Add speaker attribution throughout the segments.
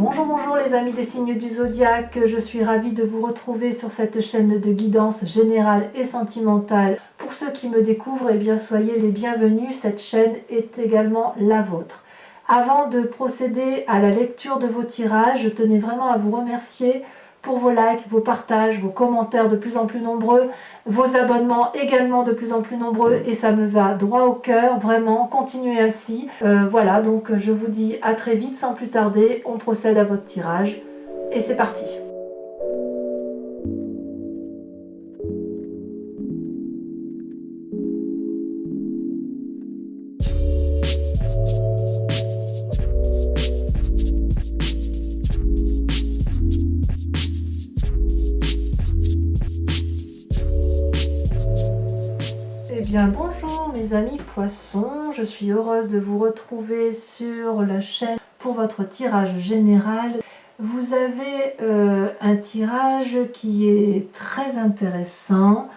Speaker 1: Bonjour, bonjour les amis des signes du zodiaque, je suis ravie de vous retrouver sur cette chaîne de guidance générale et sentimentale. Pour ceux qui me découvrent, eh bien soyez les bienvenus, cette chaîne est également la vôtre. Avant de procéder à la lecture de vos tirages, je tenais vraiment à vous remercier pour vos likes, vos partages, vos commentaires de plus en plus nombreux, vos abonnements également de plus en plus nombreux et ça me va droit au cœur, vraiment, continuez ainsi. Voilà, donc je vous dis à très vite sans plus tarder, on procède à votre tirage et c'est parti. Eh bien bonjour mes amis poissons, je suis heureuse de vous retrouver sur la chaîne pour votre tirage général. Vous avez un tirage qui est très intéressant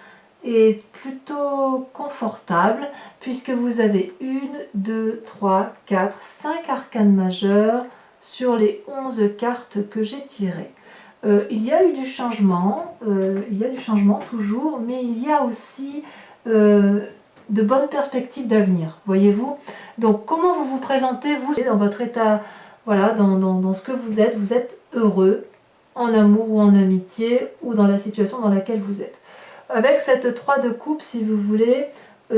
Speaker 1: et plutôt confortable puisque vous avez 1, 2, 3, 4, 5 arcanes majeures sur les 11 cartes que j'ai tirées. Il y a eu du changement, toujours, mais il y a aussi de bonnes perspectives d'avenir, voyez-vous. Donc comment vous vous présentez, vous, dans votre état, voilà, dans ce que vous êtes heureux, en amour ou en amitié, ou dans la situation dans laquelle vous êtes. Avec cette 3 de coupe, si vous voulez,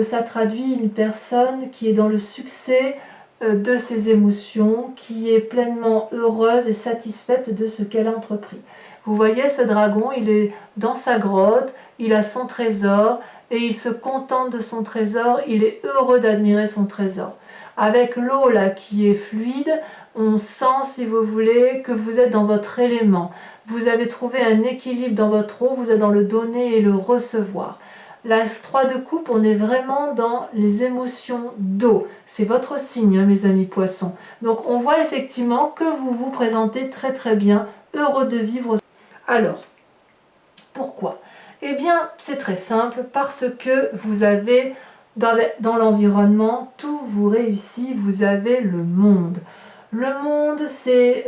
Speaker 1: ça traduit une personne qui est dans le succès de ses émotions, qui est pleinement heureuse et satisfaite de ce qu'elle a entrepris. Vous voyez, ce dragon, il est dans sa grotte, il a son trésor, et il se contente de son trésor, il est heureux d'admirer son trésor. Avec l'eau là qui est fluide, on sent, si vous voulez, que vous êtes dans votre élément. Vous avez trouvé un équilibre dans votre eau, vous êtes dans le donner et le recevoir. La 3 de coupe, on est vraiment dans les émotions d'eau. C'est votre signe, hein, mes amis poissons. Donc on voit effectivement que vous vous présentez très très bien, heureux de vivre. Alors, pourquoi ? Eh bien, c'est très simple, parce que vous avez dans l'environnement, tout vous réussit, vous avez le monde. Le monde, c'est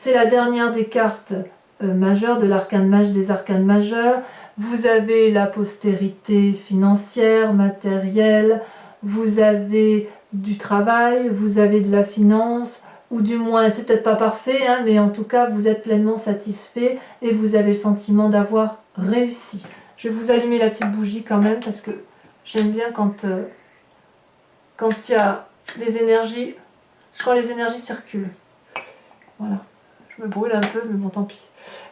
Speaker 1: la dernière des cartes majeures, de l'arcane majeur, des arcanes majeurs. Vous avez la postérité financière, matérielle, vous avez du travail, vous avez de la finance, ou du moins, c'est peut-être pas parfait, hein, mais en tout cas, vous êtes pleinement satisfait et vous avez le sentiment d'avoir réussi. Je vais vous allumer la petite bougie quand même, parce que j'aime bien quand il y a des énergies, quand les énergies circulent. Voilà, je me brûle un peu, mais bon, tant pis.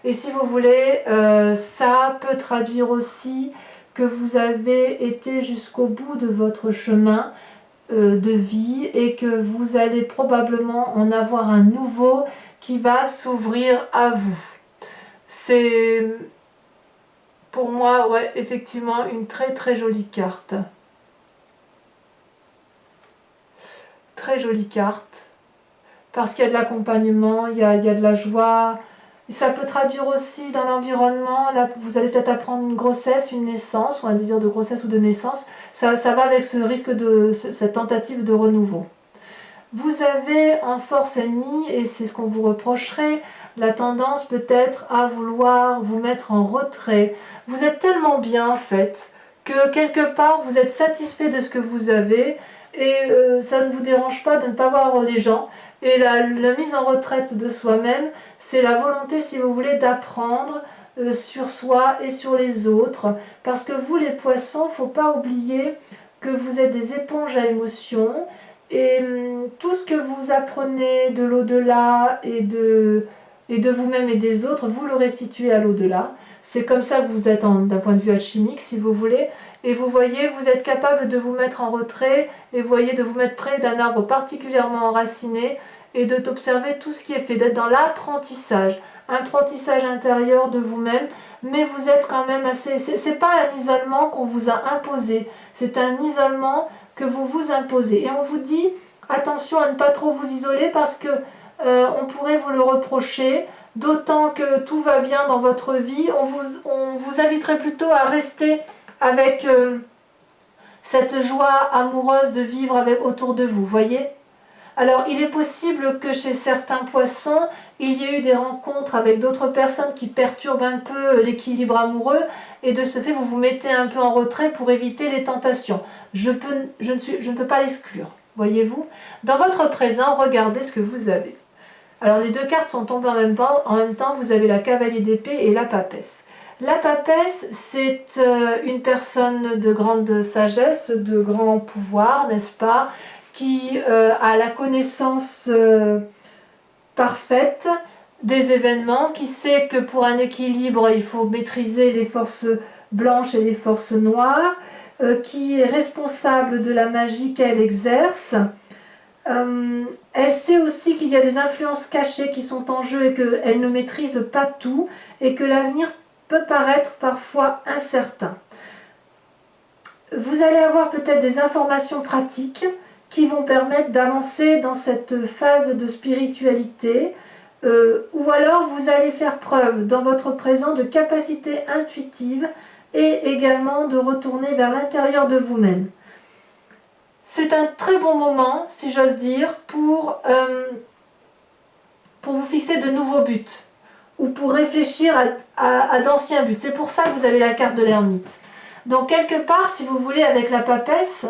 Speaker 1: Et si vous voulez, ça peut traduire aussi que vous avez été jusqu'au bout de votre chemin de vie et que vous allez probablement en avoir un nouveau qui va s'ouvrir à vous. C'est pour moi, ouais, effectivement, une très très jolie carte. Très jolie carte. Parce qu'il y a de l'accompagnement, il y a de la joie. Ça peut traduire aussi dans l'environnement, là vous allez peut-être apprendre une grossesse, une naissance, ou un désir de grossesse ou de naissance. Ça va avec ce risque de cette tentative de renouveau. Vous avez en force ennemie, et c'est ce qu'on vous reprocherait, la tendance peut-être à vouloir vous mettre en retrait. Vous êtes tellement bien en fait, que quelque part vous êtes satisfait de ce que vous avez, et ça ne vous dérange pas de ne pas voir les gens. Et la mise en retraite de soi-même, c'est la volonté, si vous voulez, d'apprendre sur soi et sur les autres. Parce que vous, les poissons, il ne faut pas oublier que vous êtes des éponges à émotions. Et tout ce que vous apprenez de l'au-delà et de vous-même et des autres, vous le restituez à l'au-delà. C'est comme ça que vous êtes d'un point de vue alchimique, si vous voulez. Et vous voyez, vous êtes capable de vous mettre en retrait, et vous voyez, de vous mettre près d'un arbre particulièrement enraciné, et de t'observer tout ce qui est fait, d'être dans l'apprentissage intérieur de vous-même, mais vous êtes quand même assez... C'est pas un isolement qu'on vous a imposé, c'est un isolement que vous vous imposez. Et on vous dit, attention à ne pas trop vous isoler, parce que on pourrait vous le reprocher, d'autant que tout va bien dans votre vie. On vous inviterait plutôt à rester avec cette joie amoureuse de vivre autour de vous, voyez ? Alors, il est possible que chez certains poissons, il y ait eu des rencontres avec d'autres personnes qui perturbent un peu l'équilibre amoureux et de ce fait, vous vous mettez un peu en retrait pour éviter les tentations. Je ne peux pas l'exclure, voyez-vous. Dans votre présent, regardez ce que vous avez. Alors, les deux cartes sont tombées en même temps, vous avez la cavalier d'épée et la papesse. La papesse, c'est une personne de grande sagesse, de grand pouvoir, n'est-ce pas, qui a la connaissance parfaite des événements, qui sait que pour un équilibre, il faut maîtriser les forces blanches et les forces noires, qui est responsable de la magie qu'elle exerce. Elle sait aussi qu'il y a des influences cachées qui sont en jeu et qu'elle ne maîtrise pas tout et que l'avenir peut paraître parfois incertain. Vous allez avoir peut-être des informations pratiques qui vont permettre d'avancer dans cette phase de spiritualité, ou alors vous allez faire preuve dans votre présent de capacité intuitive et également de retourner vers l'intérieur de vous-même. C'est un très bon moment, si j'ose dire, pour vous fixer de nouveaux buts ou pour réfléchir à d'anciens buts. C'est pour ça que vous avez la carte de l'ermite. Donc quelque part, si vous voulez, avec la papesse,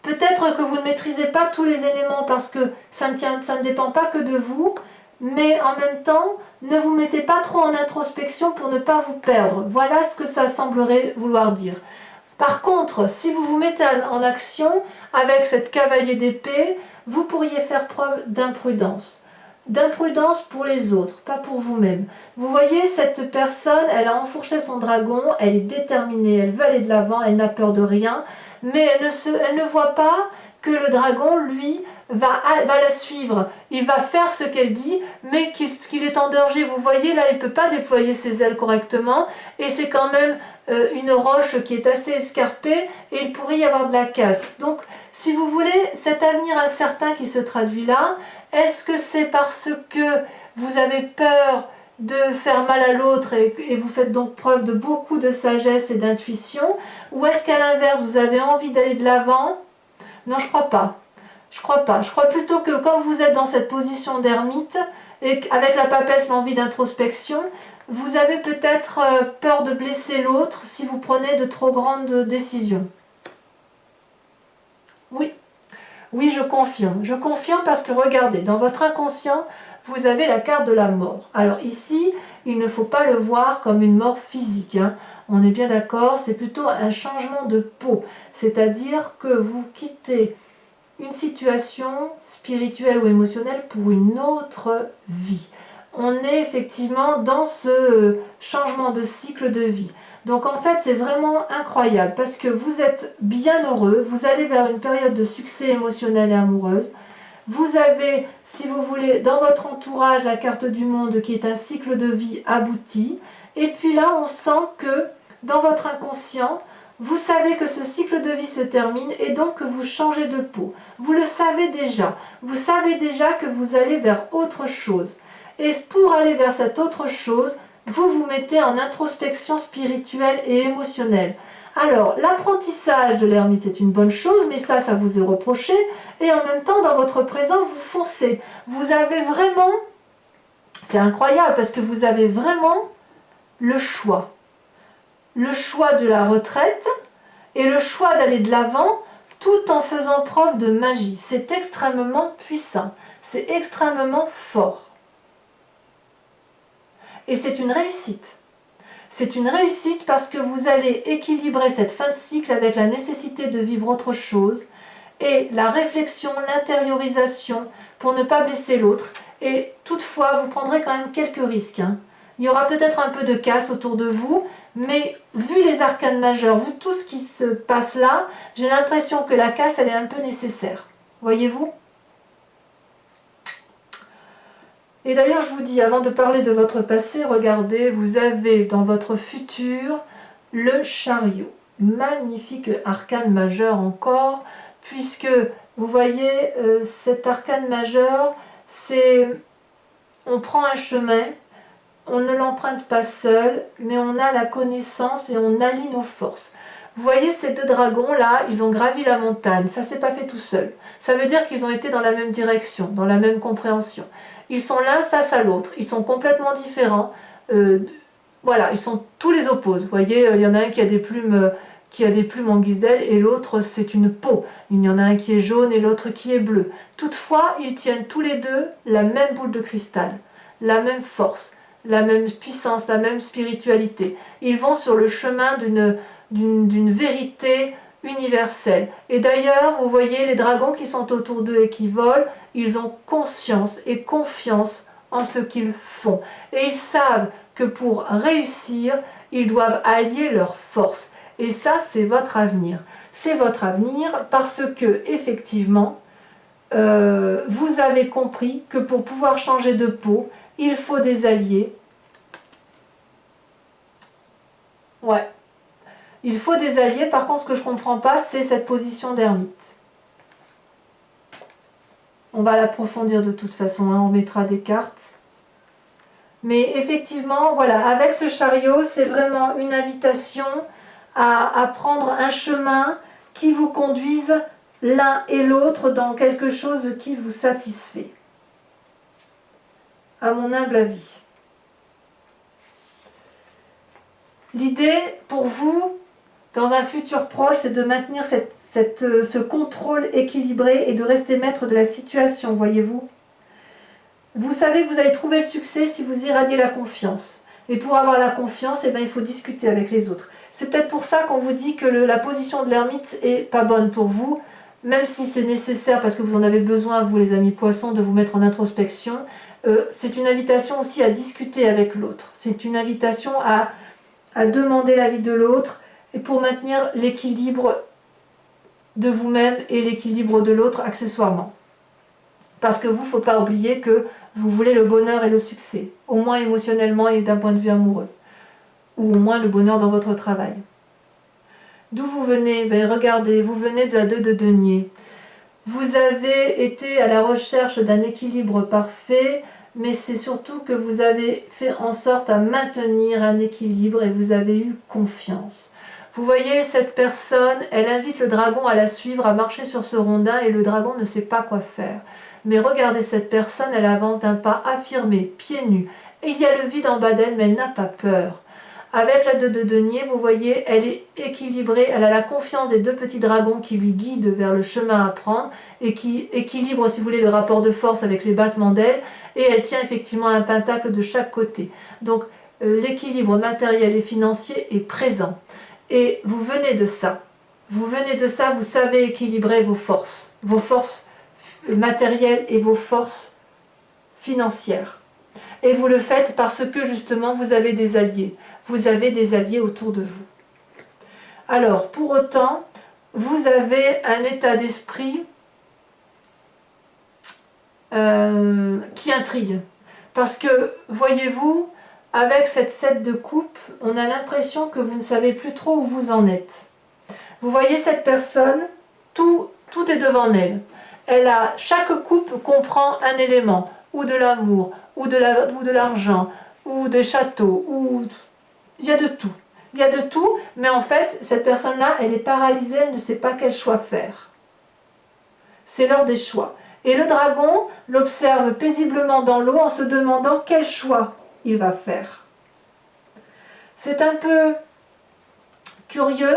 Speaker 1: peut-être que vous ne maîtrisez pas tous les éléments parce que ça ne dépend pas que de vous, mais en même temps, ne vous mettez pas trop en introspection pour ne pas vous perdre. Voilà ce que ça semblerait vouloir dire. Par contre, si vous vous mettez en action avec cette cavalier d'épée, vous pourriez faire preuve d'imprudence. D'imprudence pour les autres, pas pour vous-même. Vous voyez, cette personne, elle a enfourché son dragon, elle est déterminée, elle veut aller de l'avant, elle n'a peur de rien, mais elle ne voit pas que le dragon, lui, va la suivre. Il va faire ce qu'elle dit, mais qu'il est en danger. Vous voyez, là, il ne peut pas déployer ses ailes correctement, et c'est quand même une roche qui est assez escarpée, et il pourrait y avoir de la casse. Donc, si vous voulez, cet avenir incertain qui se traduit là, est-ce que c'est parce que vous avez peur de faire mal à l'autre et vous faites donc preuve de beaucoup de sagesse et d'intuition, ou est-ce qu'à l'inverse, vous avez envie d'aller de l'avant? Non, je crois pas. Je crois pas. Je crois plutôt que quand vous êtes dans cette position d'ermite, et avec la papesse, l'envie d'introspection, vous avez peut-être peur de blesser l'autre si vous prenez de trop grandes décisions. Oui. Oui, je confirme. Je confirme parce que regardez, dans votre inconscient, vous avez la carte de la mort. Alors ici, il ne faut pas le voir comme une mort physique, hein. On est bien d'accord, c'est plutôt un changement de peau. C'est-à-dire que vous quittez une situation spirituelle ou émotionnelle pour une autre vie. On est effectivement dans ce changement de cycle de vie. Donc en fait, c'est vraiment incroyable parce que vous êtes bien heureux, vous allez vers une période de succès émotionnel et amoureuse. Vous avez, si vous voulez, dans votre entourage, la carte du monde qui est un cycle de vie abouti. Et puis là, on sent que dans votre inconscient, vous savez que ce cycle de vie se termine et donc que vous changez de peau. Vous le savez déjà. Vous savez déjà que vous allez vers autre chose. Et pour aller vers cette autre chose, vous vous mettez en introspection spirituelle et émotionnelle. Alors, l'apprentissage de l'ermite, c'est une bonne chose, mais ça vous est reproché. Et en même temps, dans votre présent, vous foncez. Vous avez vraiment, c'est incroyable, parce que vous avez vraiment le choix. Le choix de la retraite et le choix d'aller de l'avant, tout en faisant preuve de magie. C'est extrêmement puissant. C'est extrêmement fort. Et c'est une réussite. C'est une réussite parce que vous allez équilibrer cette fin de cycle avec la nécessité de vivre autre chose et la réflexion, l'intériorisation pour ne pas blesser l'autre. Et toutefois, vous prendrez quand même quelques risques, hein. Il y aura peut-être un peu de casse autour de vous, mais vu les arcanes majeures, vu tout ce qui se passe là, j'ai l'impression que la casse, elle est un peu nécessaire. Voyez-vous ? Et d'ailleurs, je vous dis, avant de parler de votre passé, regardez, vous avez dans votre futur le chariot. Magnifique arcane majeur encore, puisque vous voyez, cet arcane majeur, c'est on prend un chemin, on ne l'emprunte pas seul, mais on a la connaissance et on allie nos forces. Vous voyez ces deux dragons là, ils ont gravi la montagne, ça s'est pas fait tout seul. Ça veut dire qu'ils ont été dans la même direction, dans la même compréhension. Ils sont l'un face à l'autre, ils sont complètement différents. Voilà, ils sont tous les opposés. Vous voyez, il y en a un qui a des plumes en guise d'aile et l'autre c'est une peau. Il y en a un qui est jaune et l'autre qui est bleu. Toutefois, ils tiennent tous les deux la même boule de cristal, la même force, la même puissance, la même spiritualité. Ils vont sur le chemin d'une vérité universelle. Et d'ailleurs, vous voyez les dragons qui sont autour d'eux et qui volent, ils ont conscience et confiance en ce qu'ils font. Et ils savent que pour réussir, ils doivent allier leurs forces. Et ça, c'est votre avenir. C'est votre avenir parce que, effectivement, vous avez compris que pour pouvoir changer de peau, il faut des alliés. Ouais. Il faut des alliés. Par contre, ce que je ne comprends pas, c'est cette position d'ermite. On va l'approfondir de toute façon, hein, on mettra des cartes. Mais effectivement, voilà, avec ce chariot, c'est vraiment une invitation à prendre un chemin qui vous conduise l'un et l'autre dans quelque chose qui vous satisfait. À mon humble avis. L'idée pour vous, dans un futur proche, c'est de maintenir ce contrôle équilibré et de rester maître de la situation, voyez-vous. Vous savez que vous allez trouver le succès si vous irradiez la confiance. Et pour avoir la confiance, eh bien, il faut discuter avec les autres. C'est peut-être pour ça qu'on vous dit que la position de l'ermite n'est pas bonne pour vous, même si c'est nécessaire parce que vous en avez besoin, vous les amis poissons, de vous mettre en introspection. C'est une invitation aussi à discuter avec l'autre. C'est une invitation à demander l'avis de l'autre et pour maintenir l'équilibre de vous-même et l'équilibre de l'autre accessoirement. Parce que vous, il ne faut pas oublier que vous voulez le bonheur et le succès, au moins émotionnellement et d'un point de vue amoureux, ou au moins le bonheur dans votre travail. D'où vous venez? Ben, regardez, vous venez de la 2 de denier. Vous avez été à la recherche d'un équilibre parfait, mais c'est surtout que vous avez fait en sorte à maintenir un équilibre et vous avez eu confiance. Vous voyez, cette personne, elle invite le dragon à la suivre, à marcher sur ce rondin et le dragon ne sait pas quoi faire. Mais regardez cette personne, elle avance d'un pas affirmé, pieds nus. Et il y a le vide en bas d'elle, mais elle n'a pas peur. Avec la 2 de denier, vous voyez, elle est équilibrée, elle a la confiance des deux petits dragons qui lui guident vers le chemin à prendre et qui équilibrent, si vous voulez, le rapport de force avec les battements d'ailes. Et elle tient effectivement un pentacle de chaque côté. Donc l'équilibre matériel et financier est présent. Et vous venez de ça. Vous venez de ça, vous savez équilibrer vos forces matérielles et vos forces financières. Et vous le faites parce que justement vous avez des alliés. Vous avez des alliés autour de vous. Alors, pour autant, vous avez un état d'esprit qui intrigue. Parce que, voyez-vous, avec cette 7 de coupe, on a l'impression que vous ne savez plus trop où vous en êtes. Vous voyez cette personne, tout est devant elle. Chaque coupe comprend un élément, ou de l'amour, ou de l'argent, ou des châteaux, ou... Il y a de tout. Il y a de tout, mais en fait, cette personne-là, elle est paralysée, elle ne sait pas quel choix faire. C'est l'heure des choix. Et le dragon l'observe paisiblement dans l'eau en se demandant quel choix il va faire. C'est un peu curieux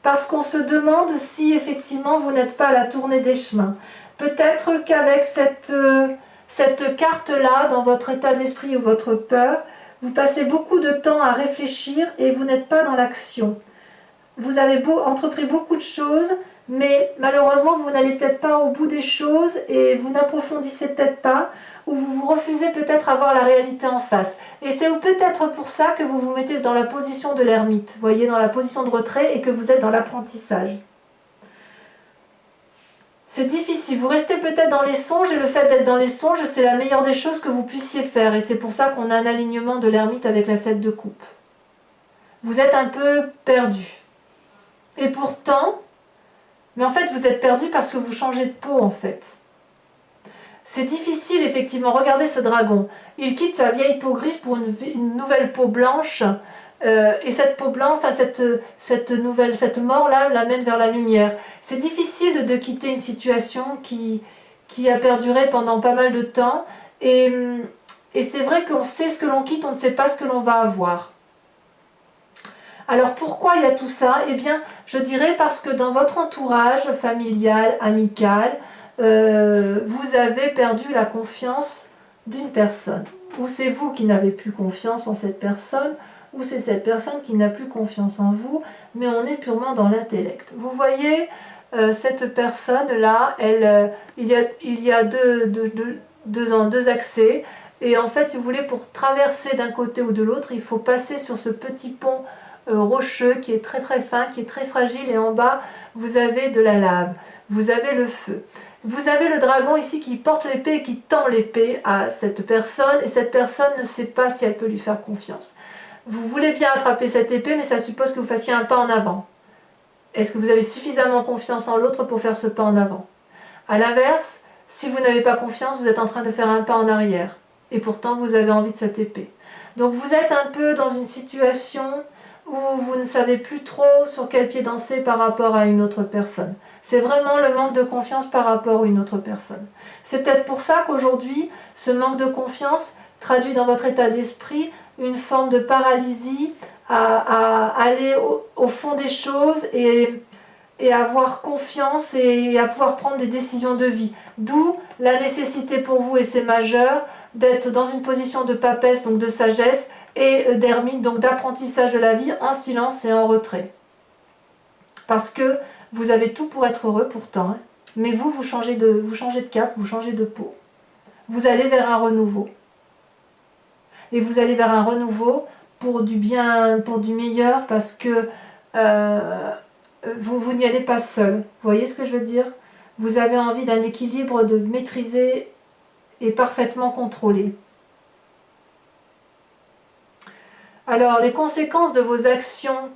Speaker 1: parce qu'on se demande si effectivement vous n'êtes pas à la tournée des chemins. Peut-être qu'avec cette carte-là, dans votre état d'esprit ou votre peur, vous passez beaucoup de temps à réfléchir et vous n'êtes pas dans l'action. Vous avez entrepris beaucoup de choses, mais malheureusement, vous n'allez peut-être pas au bout des choses et vous n'approfondissez peut-être pas, ou vous vous refusez peut-être à voir la réalité en face. Et c'est peut-être pour ça que vous vous mettez dans la position de l'ermite, voyez, dans la position de retrait et que vous êtes dans l'apprentissage. C'est difficile, vous restez peut-être dans les songes et le fait d'être dans les songes, c'est la meilleure des choses que vous puissiez faire et c'est pour ça qu'on a un alignement de l'ermite avec la 7 de coupe. Vous êtes un peu perdu. Et pourtant, mais en fait vous êtes perdu parce que vous changez de peau en fait. C'est difficile effectivement, regardez ce dragon. Il quitte sa vieille peau grise pour une nouvelle peau blanche et cette peau blanche, enfin cette mort-là l'amène vers la lumière. C'est difficile de quitter une situation qui a perduré pendant pas mal de temps, et c'est vrai qu'on sait ce que l'on quitte, on ne sait pas ce que l'on va avoir. Alors pourquoi il y a tout ça? Eh bien, je dirais parce que dans votre entourage familial, amical, vous avez perdu la confiance d'une personne. Ou c'est vous qui n'avez plus confiance en cette personne, ou c'est cette personne qui n'a plus confiance en vous, mais on est purement dans l'intellect. Vous voyez, cette personne-là, il y a deux accès, et en fait, si vous voulez, pour traverser d'un côté ou de l'autre, il faut passer sur ce petit pont rocheux qui est très très fin, qui est très fragile, et en bas, vous avez de la lave, vous avez le feu. Vous avez le dragon ici qui porte l'épée et qui tend l'épée à cette personne, et cette personne ne sait pas si elle peut lui faire confiance. Vous voulez bien attraper cette épée, mais ça suppose que vous fassiez un pas en avant. Est-ce que vous avez suffisamment confiance en l'autre pour faire ce pas en avant? A l'inverse, si vous n'avez pas confiance, vous êtes en train de faire un pas en arrière. Et pourtant, vous avez envie de cette épée. Donc vous êtes un peu dans une situation où vous ne savez plus trop sur quel pied danser par rapport à une autre personne. C'est vraiment le manque de confiance par rapport à une autre personne. C'est peut-être pour ça qu'aujourd'hui, ce manque de confiance traduit dans votre état d'esprit une forme de paralysie à aller au fond des choses et avoir confiance et à pouvoir prendre des décisions de vie. D'où la nécessité pour vous, et c'est majeur, d'être dans une position de papesse, donc de sagesse, et d'ermite, donc d'apprentissage de la vie en silence et en retrait. Parce que vous avez tout pour être heureux pourtant, hein, mais vous changez de cap, vous changez de peau. Vous allez vers un renouveau. Et vous allez vers un renouveau pour du bien, pour du meilleur, parce que vous n'y allez pas seul. Vous voyez ce que je veux dire? Vous avez envie d'un équilibre, de maîtriser et parfaitement contrôler. Alors, les conséquences de vos actions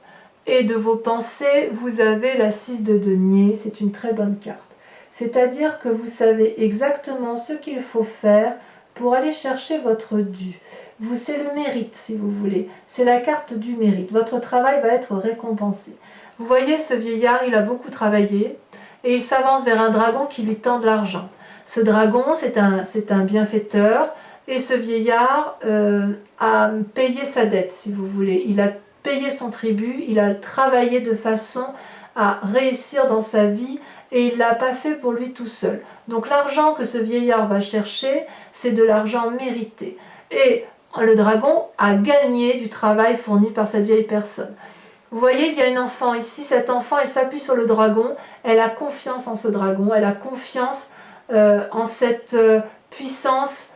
Speaker 1: et de vos pensées, vous avez la 6 de denier, c'est une très bonne carte. C'est-à-dire que vous savez exactement ce qu'il faut faire pour aller chercher votre dû. C'est le mérite, si vous voulez. C'est la carte du mérite. Votre travail va être récompensé. Vous voyez, ce vieillard, il a beaucoup travaillé et il s'avance vers un dragon qui lui tend de l'argent. Ce dragon, c'est un bienfaiteur, et ce vieillard a payé sa dette, si vous voulez. Il a payé son tribut, il a travaillé de façon à réussir dans sa vie, et il ne l'a pas fait pour lui tout seul. Donc l'argent que ce vieillard va chercher, c'est de l'argent mérité. Et le dragon a gagné du travail fourni par cette vieille personne. Vous voyez, il y a une enfant ici, cet enfant, elle s'appuie sur le dragon, elle a confiance en ce dragon, elle a confiance en cette puissance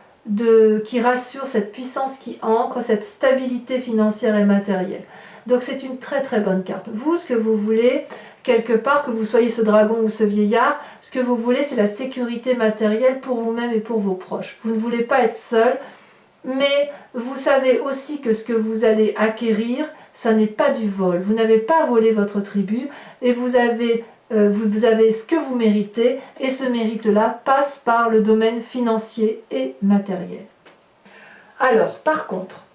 Speaker 1: qui rassure, cette puissance qui ancre, cette stabilité financière et matérielle. Donc c'est une très très bonne carte. Vous, ce que vous voulez, quelque part, que vous soyez ce dragon ou ce vieillard, ce que vous voulez, c'est la sécurité matérielle pour vous-même et pour vos proches. Vous ne voulez pas être seul, mais vous savez aussi que ce que vous allez acquérir, ça n'est pas du vol. Vous n'avez pas volé votre tribu, et vous avez ce que vous méritez, et ce mérite-là passe par le domaine financier et matériel. Alors, par contre,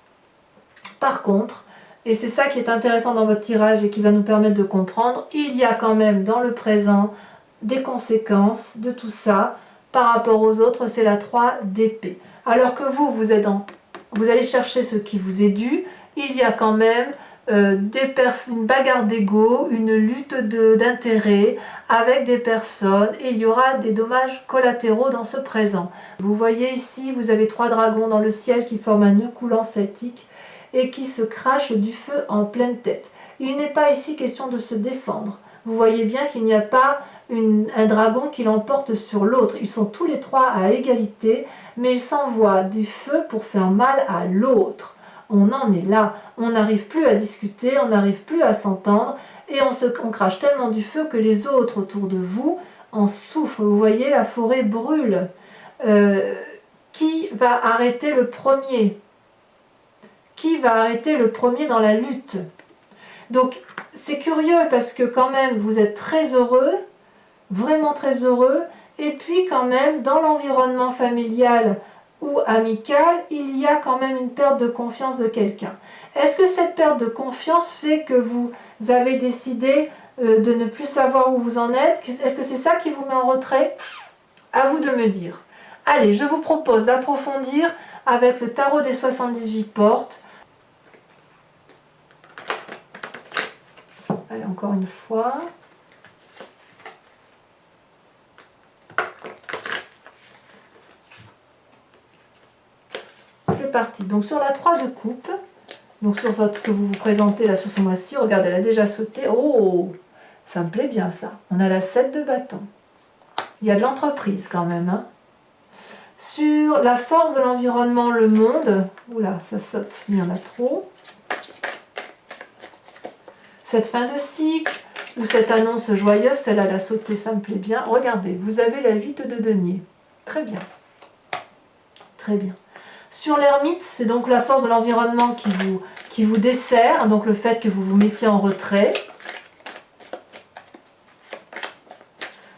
Speaker 1: et c'est ça qui est intéressant dans votre tirage et qui va nous permettre de comprendre, il y a quand même dans le présent des conséquences de tout ça par rapport aux autres, c'est la 3 d'épée. Alors que vous allez chercher ce qui vous est dû, il y a quand même une bagarre d'ego, une lutte d'intérêt avec des personnes, et il y aura des dommages collatéraux dans ce présent. Vous voyez ici, vous avez 3 dragons dans le ciel qui forment un nœud coulant celtique et qui se crachent du feu en pleine tête. Il n'est pas ici question de se défendre. Vous voyez bien qu'il n'y a pas un dragon qui l'emporte sur l'autre. Ils sont tous les 3 à égalité, mais ils s'envoient du feu pour faire mal à l'autre. On en est là, on n'arrive plus à discuter, on n'arrive plus à s'entendre, et on crache tellement du feu que les autres autour de vous en souffrent. Vous voyez, la forêt brûle. Qui va arrêter le premier? Qui va arrêter le premier dans la lutte? Donc c'est curieux parce que quand même vous êtes très heureux, vraiment très heureux, et puis quand même dans l'environnement familial ou amical, il y a quand même une perte de confiance de quelqu'un. Est-ce que cette perte de confiance fait que vous avez décidé de ne plus savoir où vous en êtes? Est-ce que c'est ça qui vous met en retrait? À vous de me dire. Allez, je vous propose d'approfondir avec le tarot des 78 portes. Allez, encore une fois. C'est parti. Donc sur la 3 de coupe, donc sur ce que vous vous présentez là sur ce mois-ci, regardez, elle a déjà sauté. Oh, ça me plaît bien ça. On a la 7 de bâton. Il y a de l'entreprise quand même. Hein. Sur la force de l'environnement, le monde. Oula, ça saute, il y en a trop. Cette fin de cycle, ou cette annonce joyeuse, celle-là, elle a sauté, ça me plaît bien. Regardez, vous avez la 8 de denier. Très bien. Très bien. Sur l'ermite, c'est donc la force de l'environnement qui vous dessert, donc le fait que vous vous mettiez en retrait.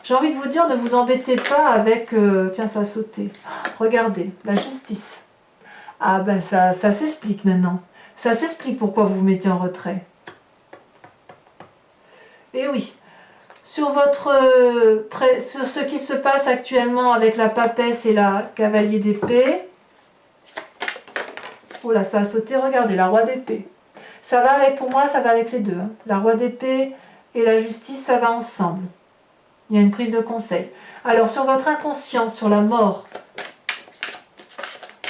Speaker 1: J'ai envie de vous dire, ne vous embêtez pas avec... tiens, ça a sauté. Regardez, la justice. Ah ben ça s'explique maintenant. Ça s'explique pourquoi vous vous mettez en retrait. Et oui, sur ce qui se passe actuellement avec la papesse et la cavalier d'épée, oh là, ça a sauté, regardez, la roi d'épée. Ça va avec, pour moi, ça va avec les deux. Hein. La roi d'épée et la justice, ça va ensemble. Il y a une prise de conseil. Alors, sur votre inconscient, sur la mort,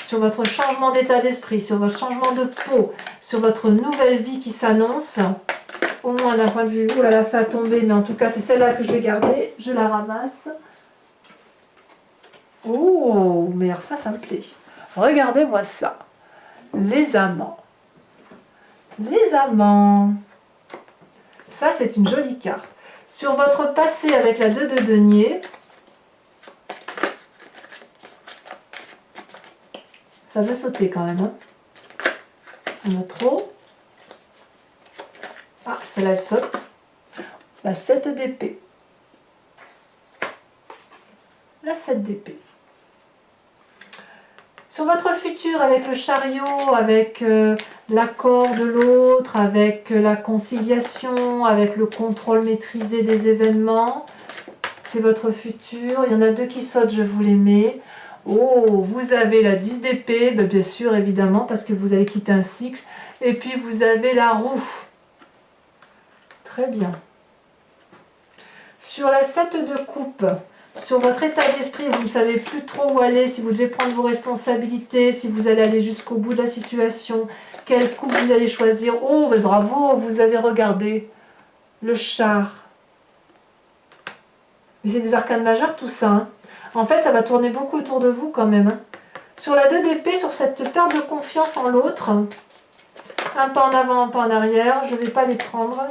Speaker 1: sur votre changement d'état d'esprit, sur votre changement de peau, sur votre nouvelle vie qui s'annonce, au moins d'un point de vue, oh là là, ça a tombé, mais en tout cas, c'est celle-là que je vais garder. Je la ramasse. Oh, mais alors ça me plaît. Regardez-moi ça. Les amants. Les amants. Ça, c'est une jolie carte. Sur votre passé avec la 2 de denier, ça veut sauter quand même. Hein. On a trop. Ah, celle-là, elle saute. La 7 d'épée. La 7 d'épée. Sur votre futur, avec le chariot, avec l'accord de l'autre, avec la conciliation, avec le contrôle maîtrisé des événements, c'est votre futur. Il y en a deux qui sautent, je vous les mets. Oh, vous avez la 10 d'épée, ben bien sûr, évidemment, parce que vous allez quitter un cycle. Et puis vous avez la roue. Très bien. Sur la 7 de coupe, sur votre état d'esprit, vous ne savez plus trop où aller, si vous devez prendre vos responsabilités, si vous allez aller jusqu'au bout de la situation, quelle coupe vous allez choisir. Oh, mais bravo, vous avez regardé le char. Mais c'est des arcanes majeures tout ça. Hein. En fait, ça va tourner beaucoup autour de vous quand même. Hein. Sur la 2 d'épée, sur cette perte de confiance en l'autre, un pas en avant, un pas en arrière, je ne vais pas les prendre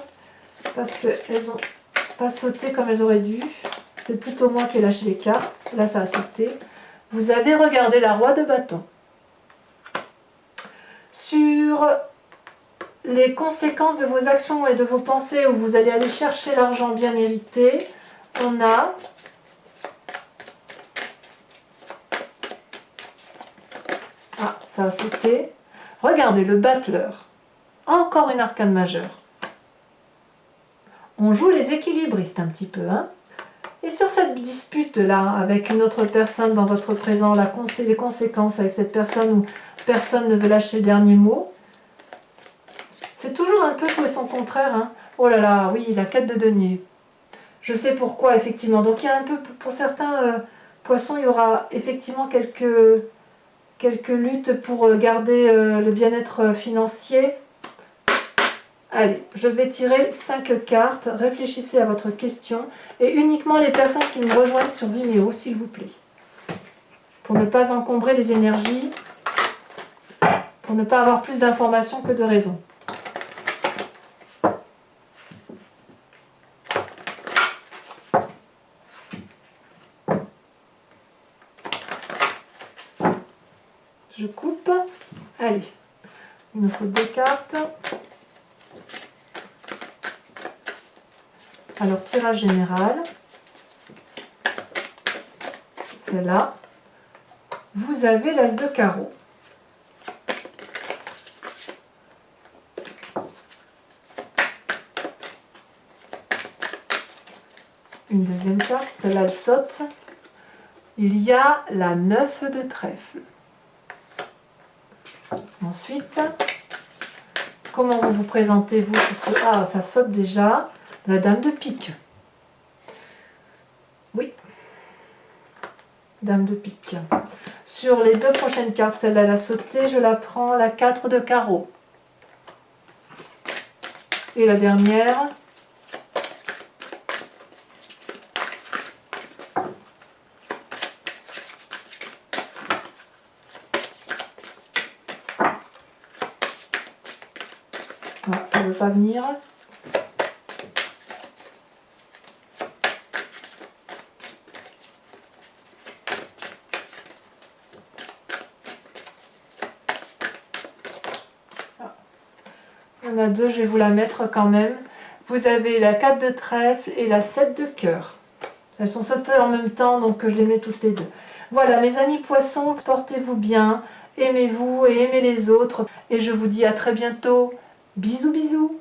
Speaker 1: parce qu'elles n'ont pas sauté comme elles auraient dû. C'est plutôt moi qui ai lâché les cartes. Là, ça a sauté. Vous avez regardé la roi de bâton. Sur les conséquences de vos actions et de vos pensées, où vous allez aller chercher l'argent bien mérité, on a ah, ça a sauté. Regardez, le battleur. Encore une arcane majeure. On joue les équilibristes un petit peu, hein. Et sur cette dispute-là, avec une autre personne dans votre présent, les conséquences avec cette personne où personne ne veut lâcher le dernier mot, c'est toujours un peu tout et son contraire. Hein. Oh là là, oui, la 4 de denier. Je sais pourquoi, effectivement. Donc il y a un peu, pour certains poissons, il y aura effectivement quelques luttes pour garder le bien-être financier. Allez, je vais tirer 5 cartes, réfléchissez à votre question, et uniquement les personnes qui me rejoignent sur Vimeo, s'il vous plaît. Pour ne pas encombrer les énergies, pour ne pas avoir plus d'informations que de raisons. Je coupe. Allez, il me faut 2 cartes. Alors, tirage général. Celle-là. vous avez l'as de carreau. Une deuxième carte, celle-là elle saute. Il y a la 9 de trèfle. Ensuite, comment vous vous présentez vous sur ce... Ah, ça saute déjà. La dame de pique. Oui. Dame de pique. Sur les deux prochaines cartes, celle-là elle a sauté, je la prends, la 4 de carreau. Et la dernière, ah, ça ne veut pas venir. Il y en a deux, je vais vous la mettre quand même. Vous avez la 4 de trèfle et la 7 de cœur. Elles sont sautées en même temps, donc je les mets toutes les deux. Voilà, mes amis poissons, portez-vous bien, aimez-vous et aimez les autres. Et je vous dis à très bientôt. Bisous, bisous.